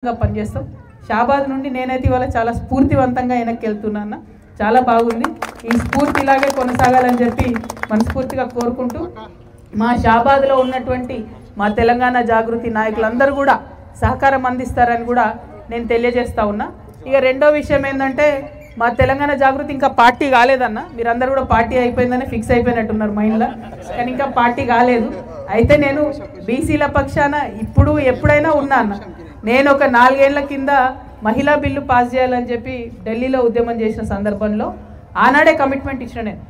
పనిచేస్తాం. షాబాద్ నుండి నేనైతే ఇవాళ చాలా స్ఫూర్తివంతంగా వెనక్కి వెళ్తున్నాను. చాలా బాగుంది. ఈ స్ఫూర్తి ఇలాగే కొనసాగాలని చెప్పి మనస్ఫూర్తిగా కోరుకుంటూ మా షాబాద్లో ఉన్నటువంటి మా తెలంగాణ జాగృతి నాయకులందరూ కూడా సహకారం అందిస్తారని కూడా నేను తెలియజేస్తా ఉన్నా. ఇక రెండో విషయం ఏంటంటే మా తెలంగాణ జాగృతి ఇంకా పార్టీ కాలేదన్న. మీరందరూ కూడా పార్టీ అయిపోయిందని ఫిక్స్ అయిపోయినట్టున్నారు మైండ్లో, కానీ ఇంకా పార్టీ కాలేదు. అయితే నేను బీసీల పక్షాన ఇప్పుడు ఎప్పుడైనా ఉన్నా అన్న. నేను ఒక 4 ఏళ్ల కింద మహిళా బిల్లు పాస్ చేయాలని చెప్పి ఢిల్లీలో ఉద్యమం చేసిన సందర్భంలో ఆనాడే కమిట్మెంట్ ఇచ్చిన. నేను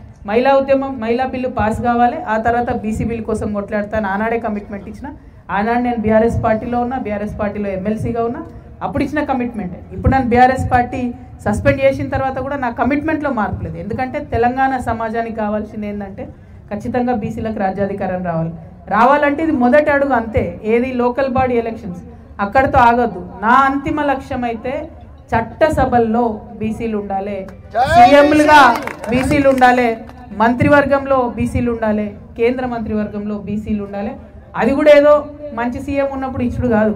మహిళా బిల్లు పాస్ కావాలి, ఆ తర్వాత బీసీ బిల్లు కోసం కొట్లాడతాను ఆనాడే కమిట్మెంట్ ఇచ్చిన. ఆనాడు నేను బీఆర్ఎస్ పార్టీలో ఉన్నా, బీఆర్ఎస్ పార్టీలో ఎమ్మెల్సీగా ఉన్నా. అప్పుడు ఇచ్చిన కమిట్మెంట్. ఇప్పుడు నన్ను బీఆర్ఎస్ పార్టీ సస్పెండ్ చేసిన తర్వాత కూడా నా కమిట్మెంట్లో మార్పు లేదు. ఎందుకంటే తెలంగాణ సమాజానికి కావాల్సింది ఏంటంటే ఖచ్చితంగా బీసీలకు రాజ్యాధికారం రావాలంటే ఇది మొదటి అడుగు అంతే. ఏది లోకల్ బాడీ ఎలక్షన్స్ అక్కడితో ఆగొద్దు. నా అంతిమ లక్ష్యం అయితే చట్టసభల్లో బీసీలు ఉండాలి, సీఎంలుగా బీసీలు ఉండాలి, మంత్రివర్గంలో బీసీలు ఉండాలి, కేంద్ర మంత్రివర్గంలో బీసీలు ఉండాలి. అది కూడా ఏదో మంచి సీఎం ఉన్నప్పుడు ఇచ్చుడు కాదు,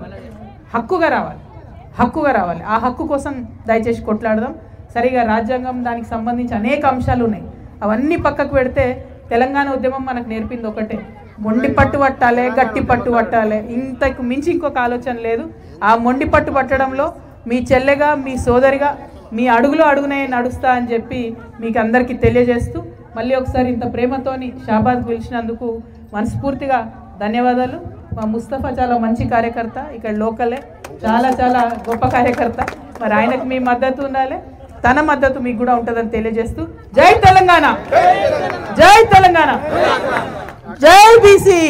హక్కుగా రావాలి. ఆ హక్కు కోసం దయచేసి కొట్లాడదాం. సరిగా రాజ్యాంగం దానికి సంబంధించి అనేక అంశాలు ఉన్నాయి. అవన్నీ పక్కకు పెడితే తెలంగాణ ఉద్యమం మనకు నేర్పింది ఒకటే, మొండి పట్టు పట్టాలి, గట్టి పట్టు పట్టాలి. ఇంతకు మించి ఇంకొక ఆలోచన లేదు. ఆ మొండి పట్టు పట్టడంలో మీ చెల్లెగా, మీ సోదరిగా, మీ అడుగులో అడుగునే నడుస్తా అని చెప్పి మీకు అందరికీ తెలియజేస్తూ మళ్ళీ ఒకసారి ఇంత ప్రేమతోని షాబాద్ పిలిచినందుకు మనస్ఫూర్తిగా ధన్యవాదాలు. మా ముస్తఫా చాలా మంచి కార్యకర్త, ఇక్కడ లోకలే, చాలా చాలా గొప్ప కార్యకర్త. మరి ఆయనకు మీ మద్దతు ఉండాలి, తన మద్దతు మీకు కూడా ఉంటుందని తెలియజేస్తూ జై తెలంగాణ, జై తెలంగాణ, జై బీసీ,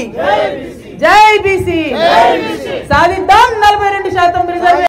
జై బీసీ. సాధిద్దాం 42% రిజర్వేషన్.